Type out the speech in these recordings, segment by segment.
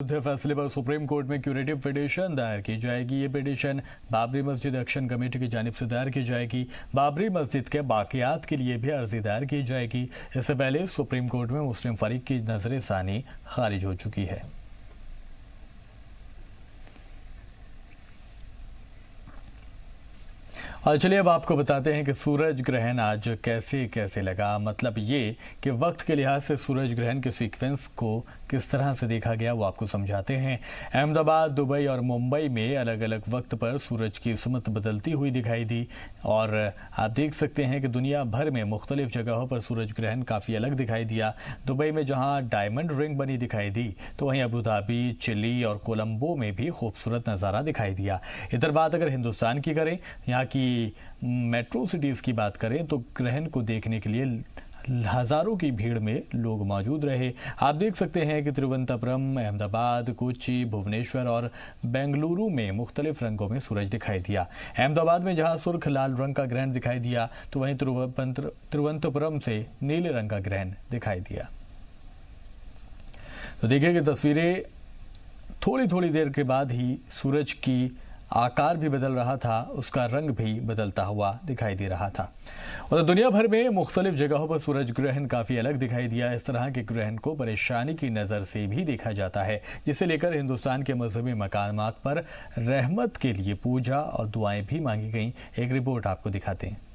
अयोध्या फैसले पर supreme court में क्यूरेटिव पिटीशन दायर की जाएगी। ये पिटीशन बाबरी मस्जिद एक्शन कमेटी की जानिब से दायर की जाएगी। बाबरी मस्जिद के बाकियात के लिए भी अर्जी दायर की जाएगी। इससे पहले सुप्रीम कोर्ट में मुस्लिम फरीक की नजर सानी खारिज हो चुकी है। और चलिए अब आपको बताते हैं कि सूरज ग्रहण आज कैसे कैसे लगा। मतलब ये कि वक्त के लिहाज से सूरज ग्रहण के सीक्वेंस को किस तरह से देखा गया वो आपको समझाते हैं। अहमदाबाद, दुबई और मुंबई में अलग अलग वक्त पर सूरज की सुमत बदलती हुई दिखाई दी। और आप देख सकते हैं कि दुनिया भर में मुख्तलिफ जगहों पर सूरज ग्रहण काफ़ी अलग दिखाई दिया। दुबई में जहाँ डायमंड रिंग बनी दिखाई दी, तो वहीं अबू धाबी, चिली और कोलंबो में भी खूबसूरत नज़ारा दिखाई दिया। इधर बात अगर हिंदुस्तान की करें, यहाँ की मेट्रो सिटीज़ की बात करें, तो ग्रहण को देखने के लिए हज़ारों की भीड़ में लोग मौजूद रहे। आप देख सकते हैं कि तिरुवनंतपुरम, अहमदाबाद, कोच्चि, भुवनेश्वर और बेंगलुरु में मुख्तलिफ रंगों में सूरज दिखाई दिया। अहमदाबाद में जहां सुर्ख लाल रंग का ग्रहण दिखाई दिया, तो वहीं तिरुवनंतपुरम से नीले रंग का ग्रहण दिखाई दिया। तो देखिए कि तस्वीरें थोड़ी थोड़ी देर के बाद ही सूरज की आकार भी बदल रहा था, उसका रंग भी बदलता हुआ दिखाई दे रहा था। और दुनिया भर में मुख्तलिफ जगहों पर सूरज ग्रहण काफ़ी अलग दिखाई दिया। इस तरह के ग्रहण को परेशानी की नज़र से भी देखा जाता है, जिसे लेकर हिंदुस्तान के मजहबी मकामात पर रहमत के लिए पूजा और दुआएं भी मांगी गईं। एक रिपोर्ट आपको दिखाते हैं।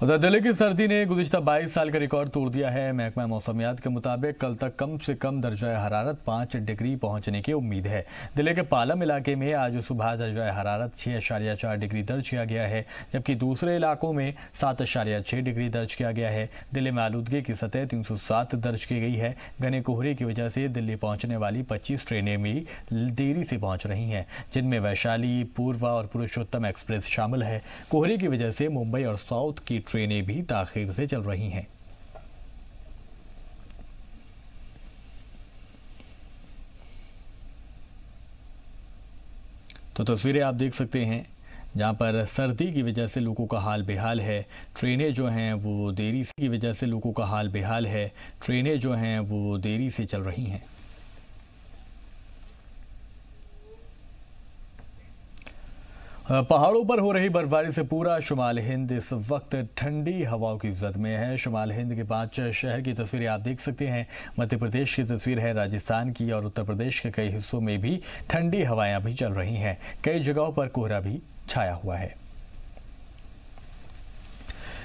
उधर दिल्ली की सर्दी ने गुज़िश्ता 22 साल का रिकॉर्ड तोड़ दिया है। महकमा मौसमियात के मुताबिक कल तक कम से कम दर्जा हरारत 5 डिग्री पहुंचने की उम्मीद है। दिल्ली के पालम इलाके में आज सुबह दर्जा हरारत 6.4 डिग्री दर्ज किया गया है, जबकि दूसरे इलाकों में 7.6 डिग्री दर्ज किया गया है। दिल्ली में आलूदगी की सतह 307 दर्ज की गई है। घने कोहरे की वजह से दिल्ली पहुँचने वाली 25 ट्रेनें भी देरी से पहुँच रही हैं, जिनमें वैशाली, पूर्वा और पुरुषोत्तम एक्सप्रेस शामिल है। कोहरे की वजह से मुंबई और साउथ की ट्रेनें भी ताखीर से चल रही हैं। तो तस्वीरें आप देख सकते हैं जहां पर सर्दी की वजह से लोगों का हाल बेहाल है। ट्रेनें जो हैं वो देरी की वजह से लोगों का हाल बेहाल है। ट्रेनें जो हैं वो देरी से चल रही हैं। पहाड़ों पर हो रही बर्फबारी से पूरा शुमाल हिंद इस वक्त ठंडी हवाओं की जद में है। शुमाल हिंद के 5 शहर की तस्वीरें आप देख सकते हैं। मध्य प्रदेश की तस्वीर है, राजस्थान की, और उत्तर प्रदेश के कई हिस्सों में भी ठंडी हवाएं अभी चल रही हैं। कई जगहों पर कोहरा भी छाया हुआ है।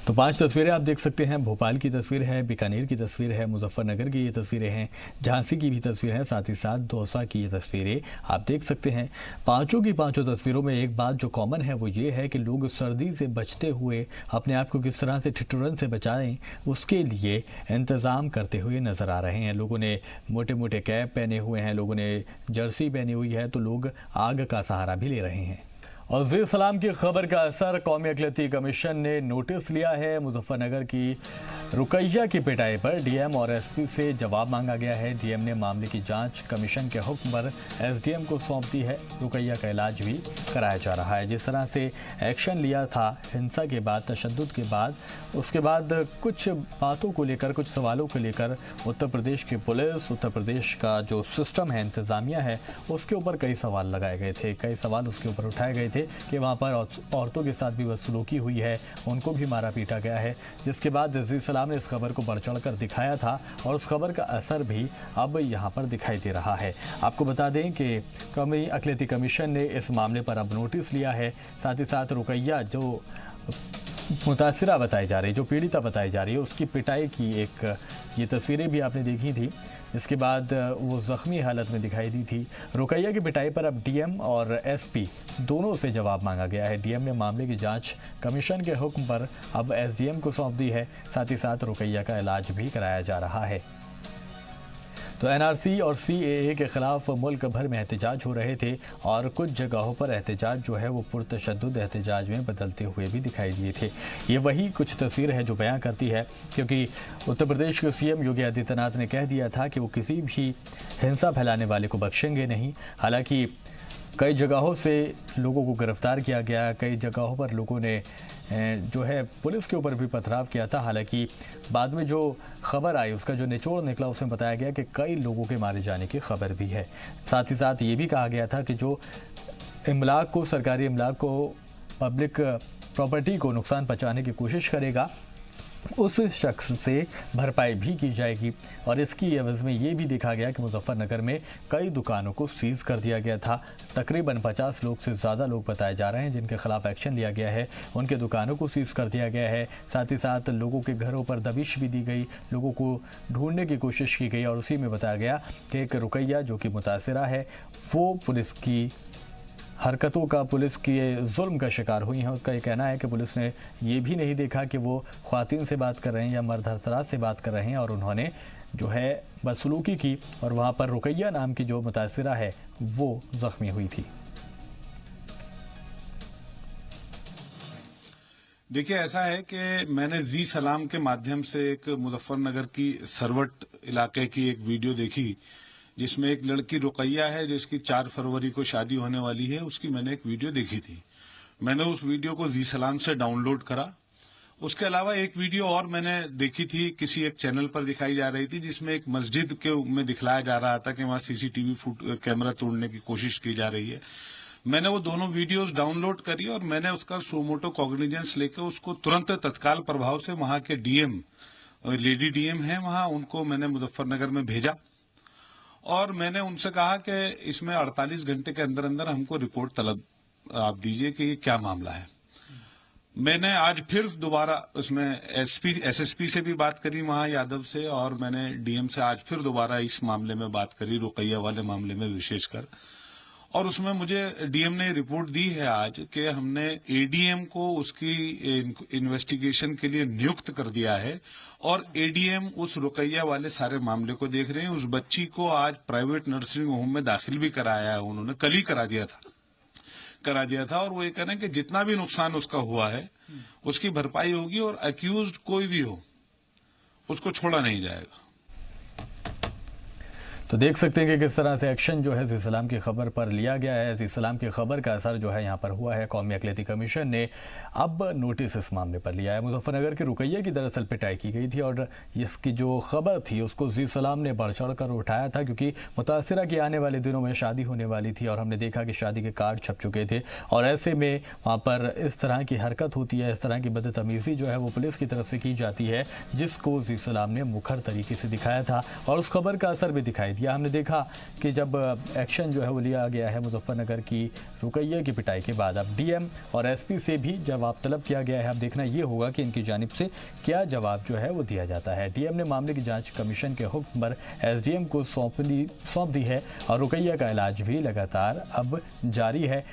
तो 5 तस्वीरें आप देख सकते हैं। भोपाल की तस्वीर है, बीकानेर की तस्वीर है, मुजफ्फरनगर की ये तस्वीरें हैं, झांसी की भी तस्वीर है, साथ ही साथ दौसा की ये तस्वीरें आप देख सकते हैं। पांचों की पांचों तस्वीरों में एक बात जो कॉमन है वो ये है कि लोग सर्दी से बचते हुए अपने आप को किस तरह से ठिठुरन से बचाएं, उसके लिए इंतज़ाम करते हुए नज़र आ रहे हैं। लोगों ने मोटे मोटे कैप पहने हुए हैं, लोगों ने जर्सी पहनी हुई है, तो लोग आग का सहारा भी ले रहे हैं। और ज़ी सलाम की खबर का असर, कौमी अकलियती कमीशन ने नोटिस लिया है। मुजफ्फरनगर की रुकैया की पिटाई पर डीएम और एसपी से जवाब मांगा गया है। डीएम ने मामले की जांच कमीशन के हुक्म पर एसडीएम को सौंप दी है। रुकैया का इलाज भी कराया जा रहा है। जिस तरह से एक्शन लिया था हिंसा के बाद, तशद्दुद के बाद, उसके बाद कुछ बातों को लेकर, कुछ सवालों को लेकर उत्तर प्रदेश की पुलिस, उत्तर प्रदेश का जो सिस्टम है, इंतज़ामिया है, उसके ऊपर कई सवाल लगाए गए थे। कई सवाल उसके ऊपर उठाए गए थे कि वहाँ पर औरतों के साथ भी बदसलूकी हुई है, उनको भी मारा पीटा गया है। जिसके बाद ज़ी सलाम ने इस खबर को बढ़ चढ़ कर दिखाया था, और उस खबर का असर भी अब यहाँ पर दिखाई दे रहा है। आपको बता दें कि कौमी अकलियती कमीशन ने इस मामले पर अब नोटिस लिया है। साथ ही साथ रुकैया जो मुतासिरा बताई जा रही, जो पीड़िता बताई जा रही है, उसकी पिटाई की एक ये तस्वीरें भी आपने देखी थी। इसके बाद वो ज़ख्मी हालत में दिखाई दी थी। रुकैया की पिटाई पर अब डीएम और एसपी दोनों से जवाब मांगा गया है। डीएम ने मामले की जांच कमीशन के हुक्म पर अब एसडीएम को सौंप दी है। साथ ही साथ रुकैया का इलाज भी कराया जा रहा है। तो एनआरसी और सीएए के खिलाफ मुल्क भर में एहतजाज हो रहे थे, और कुछ जगहों पर एहतजाज जो है वो पुरतशद्दुद एहतजाज में बदलते हुए भी दिखाई दिए थे। ये वही कुछ तस्वीर है जो बयां करती है, क्योंकि उत्तर प्रदेश के सीएम योगी आदित्यनाथ ने कह दिया था कि वो किसी भी हिंसा फैलाने वाले को बख्शेंगे नहीं। हालांकि कई जगहों से लोगों को गिरफ्तार किया गया, कई जगहों पर लोगों ने जो है पुलिस के ऊपर भी पथराव किया था। हालांकि बाद में जो खबर आई उसका जो निचोड़ निकला उसमें बताया गया कि कई लोगों के मारे जाने की खबर भी है। साथ ही साथ ये भी कहा गया था कि जो इमलाक को, सरकारी इमलाक को, पब्लिक प्रॉपर्टी को नुकसान पहुंचाने की कोशिश करेगा उस शख्स से भरपाई भी की जाएगी। और इसकी एवज में ये भी देखा गया कि मुजफ्फरनगर में कई दुकानों को सीज कर दिया गया था। तकरीबन 50 लोग से ज़्यादा लोग बताए जा रहे हैं जिनके खिलाफ एक्शन लिया गया है, उनके दुकानों को सीज कर दिया गया है। साथ ही साथ लोगों के घरों पर दबिश भी दी गई, लोगों को ढूंढने की कोशिश की गई और उसी में बताया गया कि एक रुकैया जो कि मुतासिरा है वो पुलिस की हरकतों का, पुलिस के जुल्म का शिकार हुई हैं। उसका ये कहना है कि पुलिस ने ये भी नहीं देखा कि वो ख्वातीन से बात कर रहे हैं या मर्द हजरात से बात कर रहे हैं, और उन्होंने जो है बदसलूकी की और वहाँ पर रुकैया नाम की जो मुतासिरा है वो ज़ख्मी हुई थी। देखिए, ऐसा है कि मैंने जी सलाम के माध्यम से एक मुजफ्फरनगर की सरवट इलाके की एक वीडियो देखी जिसमें एक लड़की रुकैया है जिसकी 4 फरवरी को शादी होने वाली है। उसकी मैंने एक वीडियो देखी थी। मैंने उस वीडियो को जी सलाम से डाउनलोड करा। उसके अलावा एक वीडियो और मैंने देखी थी, किसी एक चैनल पर दिखाई जा रही थी जिसमें एक मस्जिद के में दिखलाया जा रहा था कि वहां सीसीटीवी कैमरा तोड़ने की कोशिश की जा रही है। मैंने वो दोनों वीडियोस डाउनलोड करी और मैंने उसका सोमोटो कॉग्निजेंस लेकर उसको तुरंत तत्काल प्रभाव से वहां के डीएम, लेडी डीएम है वहां, उनको मैंने मुजफ्फरनगर में भेजा और मैंने उनसे कहा कि इसमें 48 घंटे के अंदर अंदर हमको रिपोर्ट तलब आप दीजिए कि ये क्या मामला है। मैंने आज फिर दोबारा उसमें एसएसपी से भी बात करी वहां यादव से, और मैंने डीएम से आज फिर दोबारा इस मामले में बात करी, रुकैया वाले मामले में विशेषकर। और उसमें मुझे डीएम ने रिपोर्ट दी है आज कि हमने एडीएम को उसकी इन्वेस्टिगेशन के लिए नियुक्त कर दिया है और एडीएम उस रुकैया वाले सारे मामले को देख रहे हैं। उस बच्ची को आज प्राइवेट नर्सिंग होम में दाखिल भी कराया है, उन्होंने कल ही करा दिया था और वो ये कह रहे हैं कि जितना भी नुकसान उसका हुआ है उसकी भरपाई होगी और अक्यूज्ड कोई भी हो उसको छोड़ा नहीं जाएगा। तो देख सकते हैं कि किस तरह से एक्शन जो है जी सलाम की खबर पर लिया गया है। जी सलाम की खबर का असर जो है यहाँ पर हुआ है। कौमी अक़लियती कमीशन ने अब नोटिस इस मामले पर लिया है। मुजफ्फरनगर के रुकैया की दरअसल पिटाई की गई थी और इसकी जो खबर थी उसको जी सलाम ने बढ़ चढ़ कर उठाया था क्योंकि मुतासिरा की आने वाले दिनों में शादी होने वाली थी और हमने देखा कि शादी के कार्ड छप चुके थे और ऐसे में वहाँ पर इस तरह की हरकत होती है, इस तरह की बदतमीज़ी जो है वो पुलिस की तरफ से की जाती है, जिसको जी सलाम ने मुखर तरीके से दिखाया था और उस खबर का असर भी दिखाई दिया। हमने देखा कि जब एक्शन जो है वो लिया गया है मुजफ्फरनगर की रुकैया की पिटाई के बाद, अब डीएम और एसपी से भी जवाब तलब किया गया है। अब देखना ये होगा कि इनकी जानिब से क्या जवाब जो है वो दिया जाता है। डीएम ने मामले की जांच कमीशन के हुक्म पर एसडीएम को सौंप दी है और रुकैया का इलाज भी लगातार अब जारी है।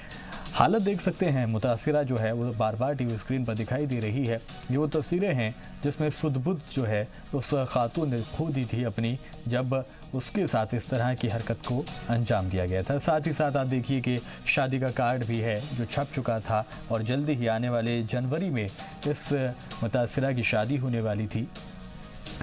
हालत देख सकते हैं, मुतासिरा जो है वो बार बार टीवी स्क्रीन पर दिखाई दे रही है। ये वो तस्वीरें हैं जिसमें सुध-बुध जो है उस खातून ने खो दी थी अपनी, जब उसके साथ इस तरह की हरकत को अंजाम दिया गया था। साथ ही साथ आप देखिए कि शादी का कार्ड भी है जो छप चुका था और जल्दी ही आने वाले जनवरी में इस मुतासिरा की शादी होने वाली थी,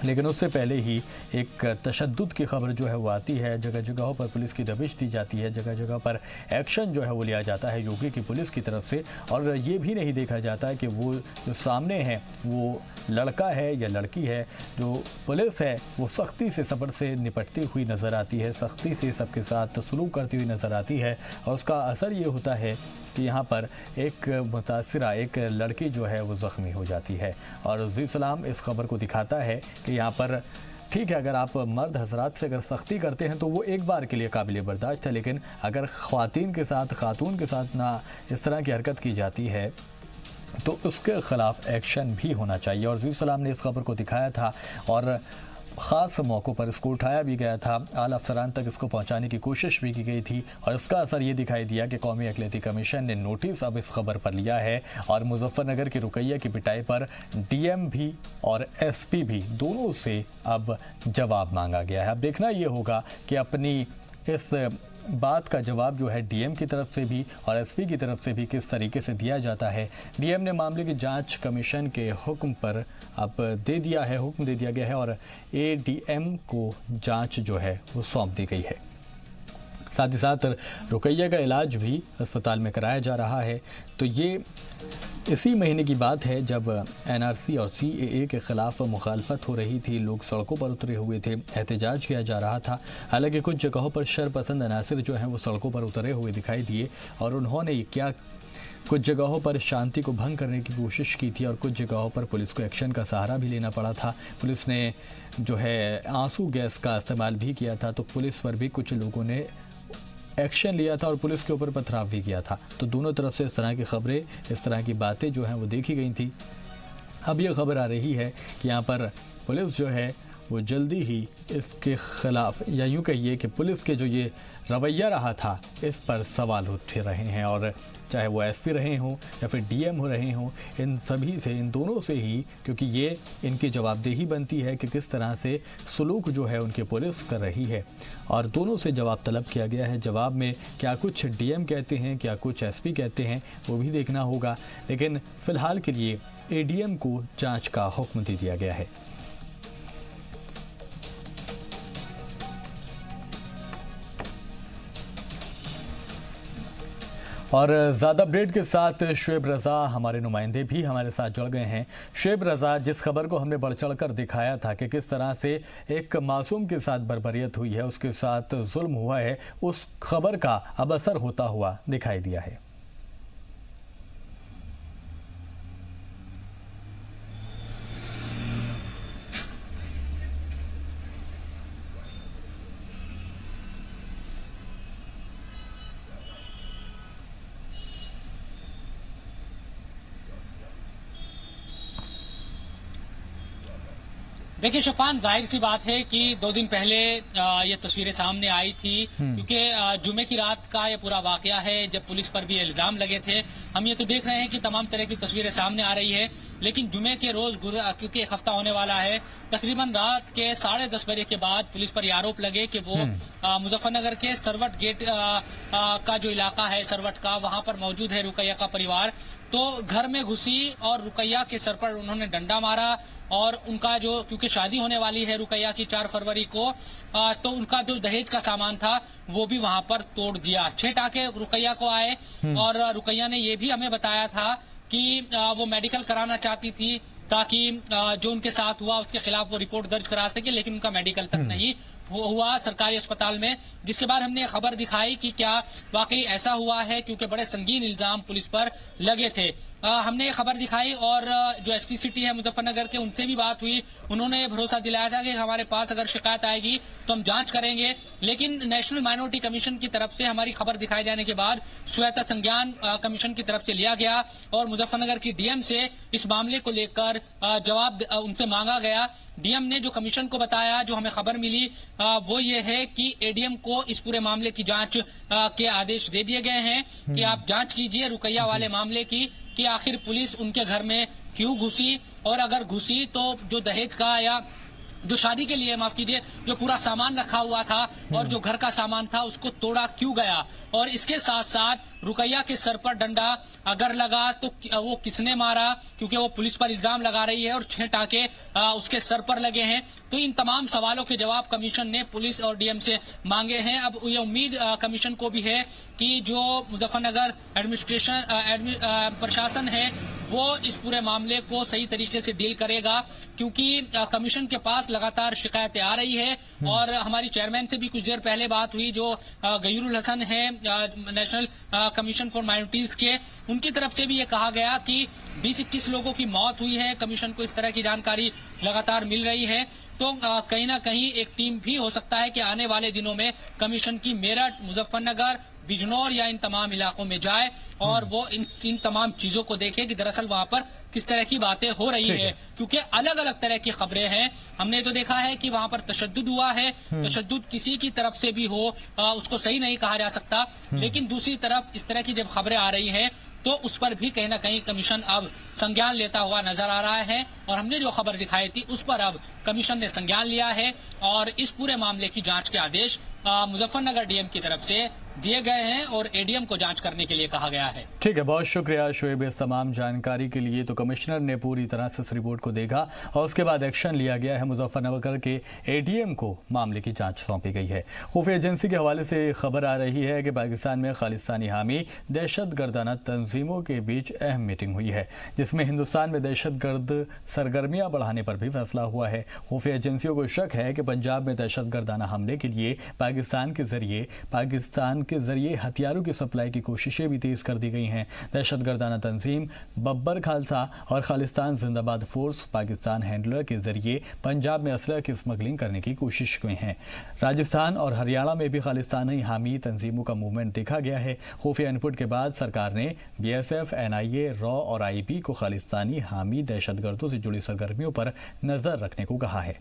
लेकिन उससे पहले ही एक तशद्दुद की खबर जो है वो आती है। जगह जगहों पर पुलिस की दबिश दी जाती है, जगह जगह पर एक्शन जो है वो लिया जाता है योगी की पुलिस की तरफ से, और ये भी नहीं देखा जाता है कि वो जो सामने है वो लड़का है या लड़की है। जो पुलिस है वो सख्ती से सब्र से निपटती हुई नज़र आती है, सख्ती से सबके साथ सलूक करती हुई नज़र आती है और उसका असर ये होता है कि यहाँ पर एक मुतासिरा, एक लड़की जो है वो ज़ख्मी हो जाती है। और जी सलाम इस खबर को दिखाता है कि यहाँ पर ठीक है, अगर आप मर्द हजरात से अगर सख्ती करते हैं तो वो एक बार के लिए काबिल बर्दाश्त है, लेकिन अगर खातून के साथ ना इस तरह की हरकत की जाती है तो उसके ख़िलाफ़ एक्शन भी होना चाहिए। और जी सलाम ने इस खबर को दिखाया था और ख़ास मौक़ों पर इसको उठाया भी गया था, आला अफसरान तक इसको पहुंचाने की कोशिश भी की गई थी और इसका असर ये दिखाई दिया कि कौमी अक़लियती कमीशन ने नोटिस अब इस खबर पर लिया है और मुजफ्फरनगर की रुकैया की पिटाई पर डीएम भी और एसपी भी दोनों से अब जवाब मांगा गया है। अब देखना ये होगा कि अपनी इस बात का जवाब जो है डीएम की तरफ से भी और एसपी की तरफ से भी किस तरीके से दिया जाता है। डीएम ने मामले की जांच कमीशन के हुक्म पर अब हुक्म दे दिया गया है और एडीएम को जांच जो है वो सौंप दी गई है। साथ ही साथ रुकैया का इलाज भी अस्पताल में कराया जा रहा है। तो ये इसी महीने की बात है जब एनआरसी और सीएए के खिलाफ मुखालफत हो रही थी, लोग सड़कों पर उतरे हुए थे, एहतजाज किया जा रहा था। हालांकि कुछ जगहों पर शरपसंद अनासिर जो हैं वो सड़कों पर उतरे हुए दिखाई दिए और उन्होंने क्या कुछ जगहों पर शांति को भंग करने की कोशिश की थी और कुछ जगहों पर पुलिस को एक्शन का सहारा भी लेना पड़ा था। पुलिस ने जो है आंसू गैस का इस्तेमाल भी किया था, तो पुलिस पर भी कुछ लोगों ने एक्शन लिया था और पुलिस के ऊपर पथराव भी किया था। तो दोनों तरफ से इस तरह की खबरें, इस तरह की बातें जो हैं वो देखी गई थी। अब ये खबर आ रही है कि यहाँ पर पुलिस जो है वो जल्दी ही इसके खिलाफ, या यूँ कहिए कि पुलिस के जो ये रवैया रहा था इस पर सवाल उठ रहे हैं। और चाहे वो एसपी रहे हों या फिर डीएम हो रहे हों, इन सभी से, इन दोनों से ही, क्योंकि ये इनकी जवाबदेही बनती है कि किस तरह से सलूक जो है उनकी पुलिस कर रही है। और दोनों से जवाब तलब किया गया है। जवाब में क्या कुछ डीएम कहते हैं, क्या कुछ एसपी कहते हैं, वो भी देखना होगा। लेकिन फिलहाल के लिए एडीएम को जाँच का हुक्म दे दिया गया है। और ज़्यादा अपडेट के साथ शुएब रज़ा हमारे नुमाइंदे भी हमारे साथ जुड़ गए हैं। शुएब रज़ा, जिस खबर को हमने बढ़ चढ़ कर दिखाया था कि किस तरह से एक मासूम के साथ बर्बरियत हुई है, उसके साथ जुल्म हुआ है, उस खबर का अब असर होता हुआ दिखाई दिया है। देखिए शफान, जाहिर सी बात है कि 2 दिन पहले ये तस्वीरें सामने आई थी, क्योंकि जुमे की रात का ये पूरा वाकया है जब पुलिस पर भी इल्जाम लगे थे। हम ये तो देख रहे हैं कि तमाम तरह की तस्वीरें सामने आ रही है, लेकिन जुमे के रोज क्योंकि एक हफ्ता होने वाला है, तकरीबन रात के 10:30 बजे के बाद पुलिस पर ये आरोप लगे कि वो मुजफ्फरनगर के सरवट गेट का जो इलाका है सरवट का, वहां पर मौजूद है रुकैया का परिवार। तो घर में घुसी और रुकैया के सर पर उन्होंने डंडा मारा और उनका जो, क्योंकि शादी होने वाली है रुकैया की 4 फरवरी को, तो उनका जो दहेज का सामान था वो भी वहां पर तोड़ दिया। 6 टाके रुकैया को आए और रुकैया ने ये भी हमें बताया था कि वो मेडिकल कराना चाहती थी ताकि जो उनके साथ हुआ उसके खिलाफ वो रिपोर्ट दर्ज करा सके, लेकिन उनका मेडिकल तक नहीं हुआ सरकारी अस्पताल में। जिसके बाद हमने खबर दिखाई कि क्या वाकई ऐसा हुआ है, क्योंकि बड़े संगीन इल्जाम पुलिस पर लगे थे। हमने खबर दिखाई और जो एसपी सिटी है मुजफ्फरनगर के, उनसे भी बात हुई। उन्होंने भरोसा दिलाया था कि हमारे पास अगर शिकायत आएगी तो हम जांच करेंगे। लेकिन नेशनल माइनॉरिटी कमीशन की तरफ से हमारी खबर दिखाए जाने के बाद स्वायत्ता संज्ञान कमीशन की तरफ से लिया गया और मुजफ्फरनगर की डीएम से इस मामले को लेकर जवाब उनसे मांगा गया। डीएम ने जो कमीशन को बताया, जो हमें खबर मिली, वो ये है कि एडीएम को इस पूरे मामले की जांच के आदेश दे दिए गए हैं कि आप जांच कीजिए रुकैया वाले मामले की, कि आखिर पुलिस उनके घर में क्यों घुसी, और अगर घुसी तो जो दहेज का या जो शादी के लिए, माफ कीजिए, जो पूरा सामान रखा हुआ था और जो घर का सामान था उसको तोड़ा क्यों गया, और इसके साथ साथ रुकैया के सर पर डंडा अगर लगा तो वो किसने मारा, क्योंकि वो पुलिस पर इल्जाम लगा रही है और 6 टाके उसके सर पर लगे हैं। तो इन तमाम सवालों के जवाब कमीशन ने पुलिस और डीएम से मांगे हैं। अब ये उम्मीद कमीशन को भी है कि जो मुजफ्फरनगर एडमिनिस्ट्रेशन प्रशासन है वो इस पूरे मामले को सही तरीके से डील करेगा, क्योंकि कमीशन के पास लगातार शिकायतें आ रही है। और हमारी चेयरमैन से भी कुछ देर पहले बात हुई, जो गयूरुल हसन है नेशनल कमीशन फॉर माइनॉरिटीज के, उनकी तरफ से भी ये कहा गया कि 20-21 लोगों की मौत हुई है। कमीशन को इस तरह की जानकारी लगातार मिल रही है। तो कहीं ना कहीं एक टीम भी हो सकता है कि आने वाले दिनों में कमीशन की मेरठ, मुजफ्फरनगर, बिजनौर या इन तमाम इलाकों में जाए और वो इन तमाम चीजों को देखे कि दरअसल वहां पर किस तरह की बातें हो रही है, क्योंकि अलग अलग तरह की खबरें हैं। हमने तो देखा है कि वहां पर तशद्दुद हुआ है, तशद्दुद किसी की तरफ से भी हो उसको सही नहीं कहा जा सकता, लेकिन दूसरी तरफ इस तरह की जब खबरें आ रही है तो उस पर भी कहीं ना कहीं कमीशन अब संज्ञान लेता हुआ नजर आ रहा है। और हमने जो खबर दिखाई थी उस पर अब कमीशन ने संज्ञान लिया है और इस पूरे मामले की जांच के आदेश मुजफ्फरनगर डीएम की तरफ से दिए गए हैं और एडीएम को जांच करने के लिए कहा गया है। ठीक है, बहुत शुक्रिया शोएब इस तमाम जानकारी के लिए। तो कमिश्नर ने पूरी तरह से इस रिपोर्ट को देखा और उसके बाद एक्शन लिया गया है। मुजफ्फरनगर के एडीएम को मामले की जांच सौंपी गई है। खुफिया एजेंसी के हवाले से खबर आ रही है कि पाकिस्तान में खालिस्तानी हामी दहशतगर्दाना तंजीमों के बीच अहम मीटिंग हुई है, जिसमें हिंदुस्तान में दहशतगर्द सरगर्मियां बढ़ाने पर भी फैसला हुआ है। खुफिया एजेंसियों को शक है कि पंजाब में दहशतगर्दाना हमले के लिए पाकिस्तान के जरिए हथियारों की सप्लाई की कोशिशें भी तेज कर दी गई हैं। दहशतगर्दाना तंजीम बब्बर खालसा और खालिस्तान जिंदाबाद फोर्स पाकिस्तान हैंडलर के जरिए पंजाब में असलह की स्मगलिंग करने की कोशिश में हैं। राजस्थान और हरियाणा में भी खालिस्तानी हामी तंजीमों का मूवमेंट देखा गया है। खुफिया इनपुट के बाद सरकार ने BSF, NIA, रॉ और IB को खालिस्तानी हामी दहशतगर्दों से जुड़ी सरगर्मियों पर नजर रखने को कहा है।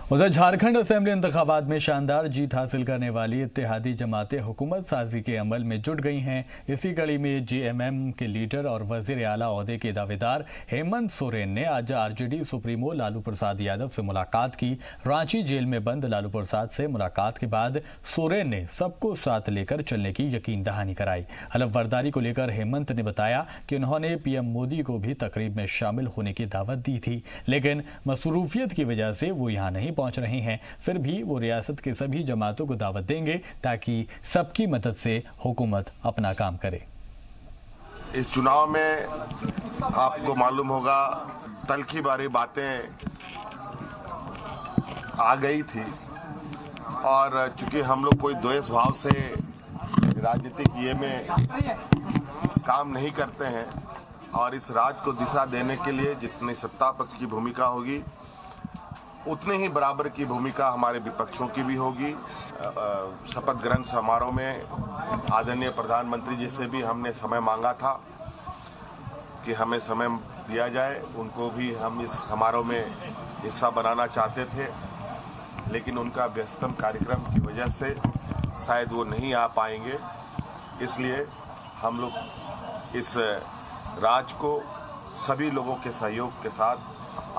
उधर झारखंड असेंबली इंतखाबात में शानदार जीत हासिल करने वाली इत्तेहादी जमातें हुकूमत साजी के अमल में जुट गई हैं। इसी कड़ी में JMM के लीडर और वजीर आला ओहदे के दावेदार हेमंत सोरेन ने आज RJD सुप्रीमो लालू प्रसाद यादव से मुलाकात की। रांची जेल में बंद लालू प्रसाद से मुलाकात के बाद सोरेन ने सबको साथ लेकर चलने की यकीन दहानी कराई। हलफबर्दारी को लेकर हेमंत ने बताया कि उन्होंने PM मोदी को भी तकरीब में शामिल होने की दावत दी थी, लेकिन मसरूफियत की वजह से वो यहाँ नहीं पहुंच रहे हैं। फिर भी वो रियासत के सभी जमातों को दावत देंगे ताकि सबकी मदद से हुकूमत अपना काम करे। इस चुनाव में आपको मालूम होगा तलखी बारी बातें आ गई थी और चूंकि हम लोग कोई द्वेष भाव से राजनीतिक ये में काम नहीं करते हैं और इस राज को दिशा देने के लिए जितनी सत्ता पक्ष की भूमिका होगी उतने ही बराबर की भूमिका हमारे विपक्षों की भी होगी। शपथ ग्रहण समारोह में आदरणीय प्रधानमंत्री जी से भी हमने समय मांगा था कि हमें समय दिया जाए, उनको भी हम इस समारोह में हिस्सा बनाना चाहते थे, लेकिन उनका व्यस्तम कार्यक्रम की वजह से शायद वो नहीं आ पाएंगे। इसलिए हम लोग इस राज को सभी लोगों के सहयोग के साथ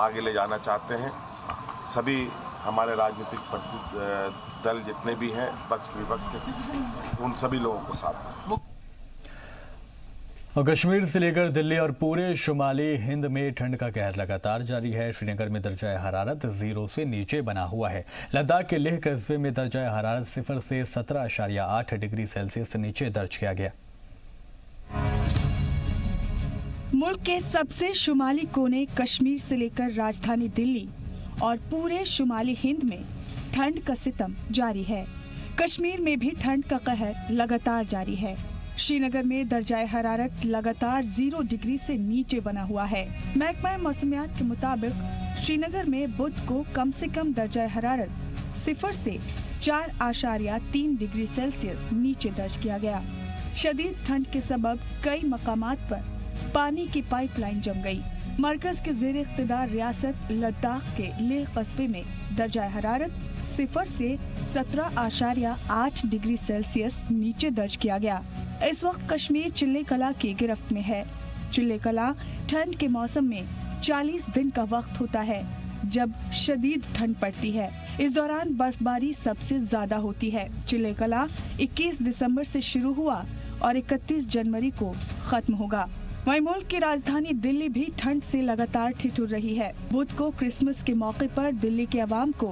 आगे ले जाना चाहते हैं। सभी हमारे राजनीतिक दल जितने भी हैं पक्ष विपक्ष के उन सभी लोगों को साथ। और कश्मीर से लेकर दिल्ली और पूरे शुमाली हिंद में ठंड का कहर लगातार जारी है। श्रीनगर में दर्जा हरारत 0 से नीचे बना हुआ है। लद्दाख के लेह कस्बे में दर्जा हरारत 0 से 17.8 डिग्री सेल्सियस नीचे दर्ज किया गया। मुल्क के सबसे शुमाली कोने कश्मीर से लेकर राजधानी दिल्ली और पूरे शुमाली हिंद में ठंड का सितम जारी है। कश्मीर में भी ठंड का कहर लगातार जारी है। श्रीनगर में दर्जाए हरारत लगातार 0 डिग्री से नीचे बना हुआ है। महकमा मौसमियात के मुताबिक श्रीनगर में बुध को कम से कम दर्जाए हरारत 0 से 4.3 डिग्री सेल्सियस नीचे दर्ज किया गया। शदीद ठंड के सबब कई मकामात पर पानी की पाइपलाइन जम गई। मरकज के ज़ेर इख्तिदार रियासत लद्दाख के लेह कस्बे में दर्जा हरारत 0 से 17.8 डिग्री सेल्सियस नीचे दर्ज किया गया। इस वक्त कश्मीर चिल्ले कला की गिरफ्त में है। चिल्ले कला ठंड के मौसम में 40 दिन का वक्त होता है जब शदीद ठंड पड़ती है। इस दौरान बर्फबारी सबसे ज्यादा होती है। चिल्ले कला 21 दिसंबर से शुरू हुआ और 31 जनवरी को खत्म होगा। वहीं मुल्क की राजधानी दिल्ली भी ठंड से लगातार ठिठुर रही है। बुध को क्रिसमस के मौके पर दिल्ली के अवाम को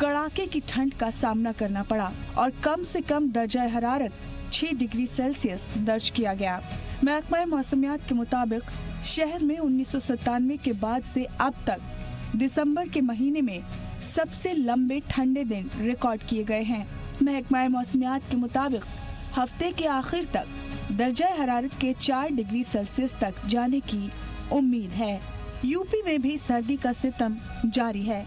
कड़ाके की ठंड का सामना करना पड़ा और कम से कम दर्जा हरारत 6 डिग्री सेल्सियस दर्ज किया गया। महकमा मौसमियात के मुताबिक शहर में 1997 के बाद से अब तक दिसंबर के महीने में सबसे लंबे ठंडे दिन रिकॉर्ड किए गए हैं। महकमा मौसमियात के मुताबिक हफ्ते के आखिर तक दर्जा हरारत के 4 डिग्री सेल्सियस तक जाने की उम्मीद है। यूपी में भी सर्दी का सितम जारी है।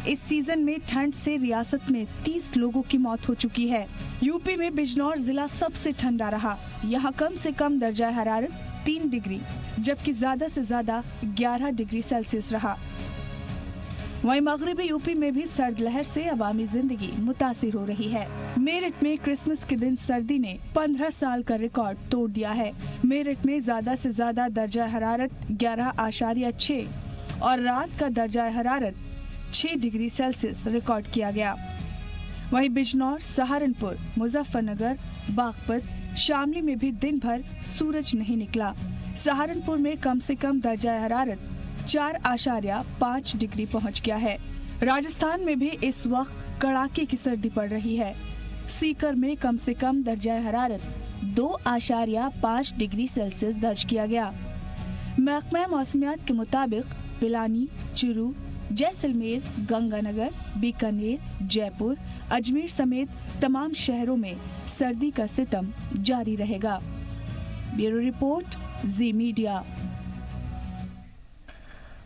इस सीजन में ठंड से रियासत में 30 लोगों की मौत हो चुकी है। यूपी में बिजनौर जिला सबसे ठंडा रहा। यहाँ कम से कम दर्जा हरारत 3 डिग्री जबकि ज्यादा से ज्यादा 11 डिग्री सेल्सियस रहा। वहीं मगरबी यूपी में भी सर्द लहर से अवामी जिंदगी मुतासिर हो रही है। मेरठ में क्रिसमस के दिन सर्दी ने 15 साल का रिकॉर्ड तोड़ दिया है। मेरठ में ज्यादा से ज्यादा दर्जा हरारत 11.6 और रात का दर्जा हरारत 6 डिग्री सेल्सियस रिकॉर्ड किया गया। वहीं बिजनौर, सहारनपुर, मुजफ्फरनगर, बागपत, शामली में भी दिन भर सूरज नहीं निकला। सहारनपुर में कम से कम दर्जा हरारत 4.5 डिग्री पहुंच गया है। राजस्थान में भी इस वक्त कड़ाके की सर्दी पड़ रही है। सीकर में कम से कम दर्जा हरारत 2.5 डिग्री सेल्सियस दर्ज किया गया। महकमा मौसमियात के मुताबिक पिलानी, चुरू, जैसलमेर, गंगानगर, बीकानेर, जयपुर, अजमेर समेत तमाम शहरों में सर्दी का सितम जारी रहेगा। Bureau report, Zee media.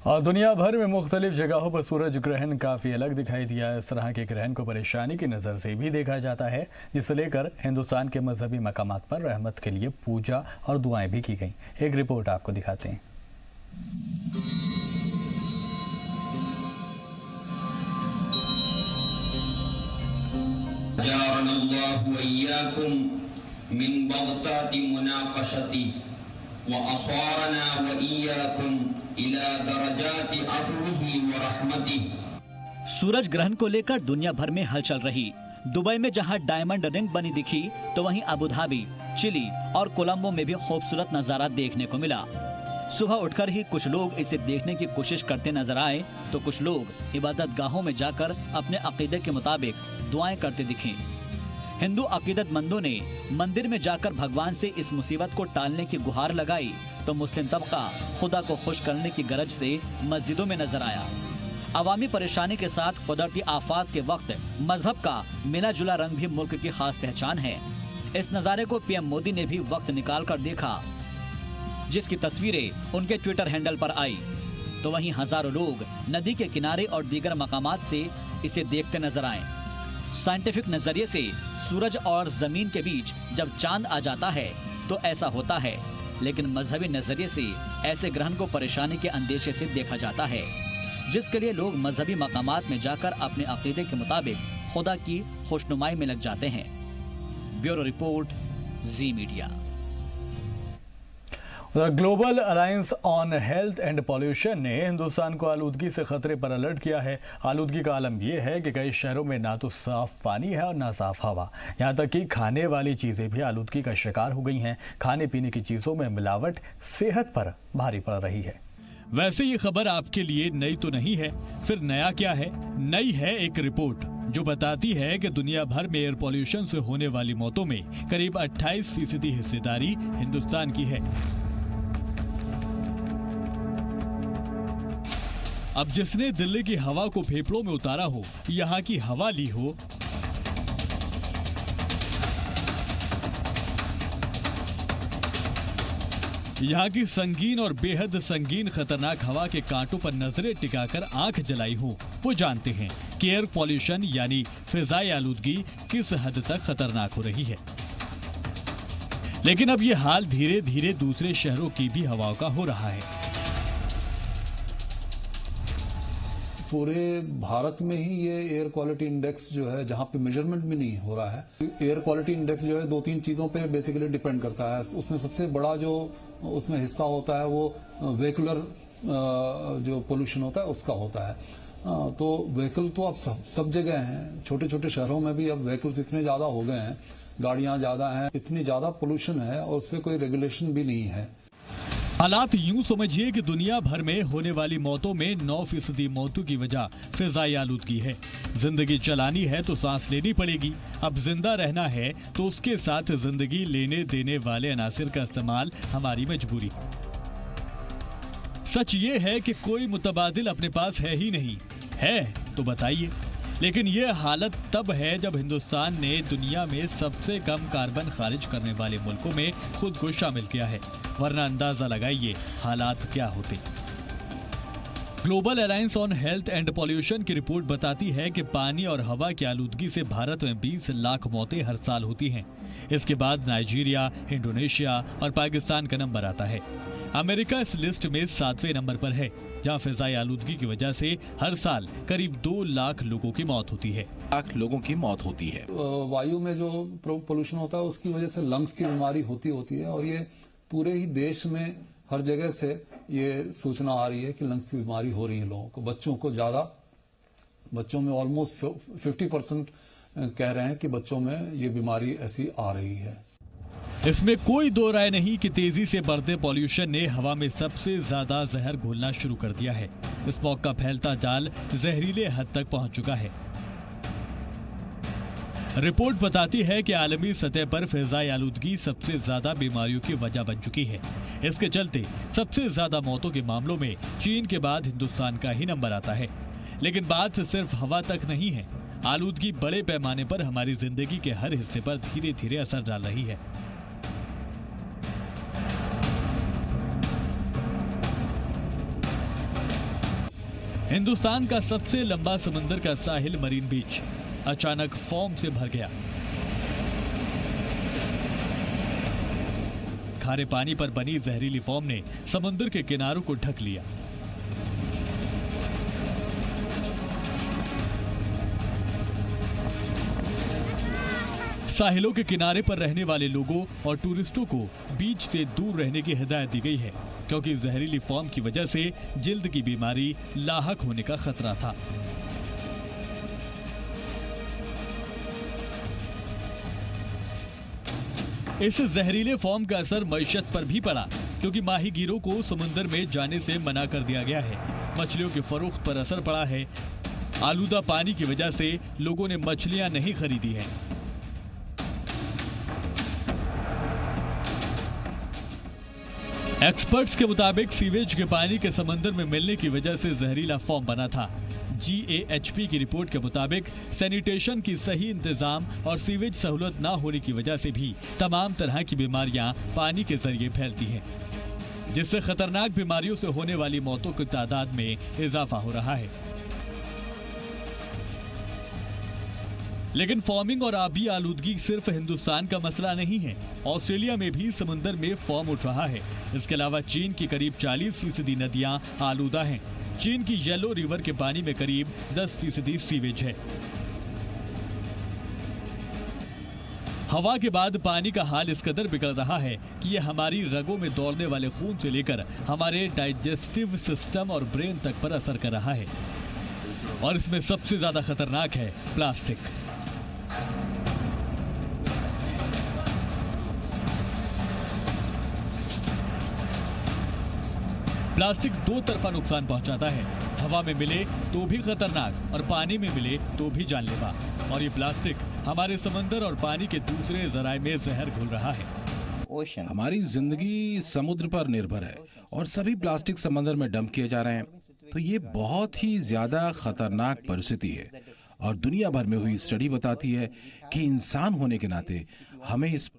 और दुनिया भर में मुख्तलिफ जगहों पर सूरज ग्रहण काफ़ी अलग दिखाई दिया। इस तरह के ग्रहण को परेशानी की नज़र से भी देखा जाता है, जिसे लेकर हिंदुस्तान के मजहबी मकामात पर रहमत के लिए पूजा और दुआएं भी की गईं। एक रिपोर्ट आपको दिखाते हैं। सूरज ग्रहण को लेकर दुनिया भर में हलचल रही। दुबई में जहां डायमंड रिंग बनी दिखी, तो वहीं अबू धाबी, चिली और कोलंबो में भी खूबसूरत नजारा देखने को मिला। सुबह उठकर ही कुछ लोग इसे देखने की कोशिश करते नजर आए, तो कुछ लोग इबादत गाहों में जाकर अपने अकीदे के मुताबिक दुआएं करते दिखे। हिंदू अकीदतमंदों ने मंदिर में जाकर भगवान से इस मुसीबत को टालने की गुहार लगाई, तो मुस्लिम तबका खुदा को खुश करने की गरज से मस्जिदों में नजर आया। अवामी परेशानी के साथ कुदरती आफात के वक्त मजहब का मिला जुला रंग भी मुल्क की खास पहचान है। इस नज़ारे को पीएम मोदी ने भी वक्त निकाल कर देखा, जिसकी तस्वीरें उनके ट्विटर हैंडल पर आई। तो वहीं हजारों लोग नदी के किनारे और दीगर मकामात से इसे देखते नजर आए। साइंटिफिक नजरिए से सूरज और जमीन के बीच जब चांद आ जाता है तो ऐसा होता है, लेकिन मजहबी नजरिए से ऐसे ग्रहण को परेशानी के अंदेशे से देखा जाता है, जिसके लिए लोग मजहबी मकामात में जाकर अपने अकीदे के मुताबिक खुदा की खुशनुमाई में लग जाते हैं। Bureau report, Zee media. Global alliance on health and pollution ने हिंदुस्तान को आलूदगी से खतरे पर अलर्ट किया है। आलूदगी का आलम यह है कि कई शहरों में ना तो साफ पानी है और ना साफ हवा, यहाँ तक कि खाने वाली चीजें भी आलूदगी का शिकार हो गई हैं। खाने पीने की चीजों में मिलावट सेहत पर भारी पड़ रही है। वैसे ये खबर आपके लिए नई तो नहीं है, फिर नया क्या है? नई है एक रिपोर्ट जो बताती है कि दुनिया भर में एयर पॉल्यूशन से होने वाली मौतों में करीब 28% हिस्सेदारी हिंदुस्तान की है। अब जिसने दिल्ली की हवा को फेफड़ों में उतारा हो, यहाँ की हवा ली हो, यहाँ की संगीन और बेहद संगीन खतरनाक हवा के कांटों पर नजरें टिकाकर आंख जलाई हो, वो जानते हैं कि एयर पॉल्यूशन यानी फिजाई आलूदगी किस हद तक खतरनाक हो रही है। लेकिन अब ये हाल धीरे धीरे दूसरे शहरों की भी हवाओं का हो रहा है। पूरे भारत में ही ये एयर क्वालिटी इंडेक्स जो है, जहाँ पे मेजरमेंट भी नहीं हो रहा है। एयर क्वालिटी इंडेक्स जो है 2-3 चीजों पे बेसिकली डिपेंड करता है। उसमें सबसे बड़ा जो उसमें हिस्सा होता है वो व्हीकुलर जो पोल्यूशन होता है उसका होता है। तो व्हीकल तो अब सब जगह हैं। छोटे छोटे शहरों में भी अब व्हीकल्स इतने ज्यादा हो गए हैं, गाड़ियां ज्यादा हैं, इतनी ज्यादा पोल्यूशन है और उस पर कोई रेगुलेशन भी नहीं है। हालात यूं समझिए कि दुनिया भर में होने वाली मौतों में 9% मौतों की वजह फिजाई आलूदगी है। जिंदगी चलानी है तो सांस लेनी पड़ेगी। अब जिंदा रहना है तो उसके साथ जिंदगी लेने देने वाले अनासिर का इस्तेमाल हमारी मजबूरी। सच ये है कि कोई मुतबादिल अपने पास है ही नहीं। है तो बताइए। लेकिन ये हालत तब है जब हिंदुस्तान ने दुनिया में सबसे कम कार्बन खारिज करने वाले मुल्कों में खुद को शामिल किया है, वरना अंदाजा लगाइए हालात क्या होते। Global alliance on health and pollution की रिपोर्ट बताती है कि पानी और हवा की आलूदगी से भारत में 20 लाख मौतें हर साल होती हैं। इसके बाद नाइजीरिया, इंडोनेशिया और पाकिस्तान का नंबर आता है। अमेरिका इस लिस्ट में 7वें नंबर पर है, जहां फिजाई आलूदगी की वजह से हर साल करीब 2 लाख लोगों की मौत होती है। वायु में जो पोल्यूशन होता है उसकी वजह से लंग्स की बीमारी होती है और ये पूरे ही देश में हर जगह से ये सूचना आ रही है कि लंग्स की बीमारी हो रही है लोगों को। बच्चों में ऑलमोस्ट 50% कह रहे हैं कि बच्चों में ये बीमारी ऐसी आ रही है। इसमें कोई दो राय नहीं कि तेजी से बढ़ते पॉल्यूशन ने हवा में सबसे ज्यादा जहर घोलना शुरू कर दिया है। स्मॉग का फैलता जाल जहरीले हद तक पहुंच चुका है। रिपोर्ट बताती है कि आलमी सतह पर फिजाई आलूदगी सबसे ज्यादा बीमारियों की वजह बन चुकी है। इसके चलते सबसे ज्यादा मौतों के मामलों में चीन के बाद हिंदुस्तान का ही नंबर आता है। लेकिन बात सिर्फ हवा तक नहीं है। आलूदगी बड़े पैमाने पर हमारी जिंदगी के हर हिस्से पर धीरे धीरे असर डाल रही है। हिंदुस्तान का सबसे लंबा समंदर का साहिल मरीन बीच अचानक फॉर्म से भर गया। खारे पानी पर बनी जहरीली फॉर्म ने समुद्र के किनारों को ढक लिया। साहिलों के किनारे पर रहने वाले लोगों और टूरिस्टों को बीच से दूर रहने की हिदायत दी गई है, क्योंकि जहरीली फॉर्म की वजह से जिल्द की बीमारी लाहक होने का खतरा था। इस जहरीले फॉर्म का असर मईशत पर भी पड़ा, क्योंकि माहीगीरों को समुद्र में जाने से मना कर दिया गया है। मछलियों के फरोख्त पर असर पड़ा है। आलूदा पानी की वजह से लोगों ने मछलियां नहीं खरीदी हैं। एक्सपर्ट्स के मुताबिक सीवेज के पानी के समंदर में मिलने की वजह से जहरीला फॉर्म बना था। GAHP की रिपोर्ट के मुताबिक सैनिटेशन की सही इंतजाम और सीवेज सहूलत न होने की वजह से भी तमाम तरह की बीमारियां पानी के जरिए फैलती हैं, जिससे खतरनाक बीमारियों से होने वाली मौतों की तादाद में इजाफा हो रहा है। लेकिन फॉर्मिंग और आबी आलूदगी सिर्फ हिंदुस्तान का मसला नहीं है। ऑस्ट्रेलिया में भी समुद्र में फॉर्म उठ रहा है। इसके अलावा चीन की करीब 40% नदियां आलूदा हैं। चीन की येलो रिवर के पानी में करीब 10% सीवेज है। हवा के बाद पानी का हाल इस कदर बिगड़ रहा है कि यह हमारी रगों में दौड़ने वाले खून से लेकर हमारे डाइजेस्टिव सिस्टम और ब्रेन तक पर असर कर रहा है। और इसमें सबसे ज्यादा खतरनाक है प्लास्टिक। प्लास्टिक दो तरफा नुकसान पहुंचाता है। हवा में मिले तो भी खतरनाक और पानी में मिले तो भी जानलेवा। और ये प्लास्टिक हमारे समंदर और पानी के दूसरे जराए में जहर घुल रहा है। हमारी जिंदगी समुद्र पर निर्भर है और सभी प्लास्टिक समंदर में डंप किए जा रहे हैं। तो ये बहुत ही ज्यादा खतरनाक परिस्थिति है और दुनिया भर में हुई स्टडी बताती है कि इंसान होने के नाते हमें इस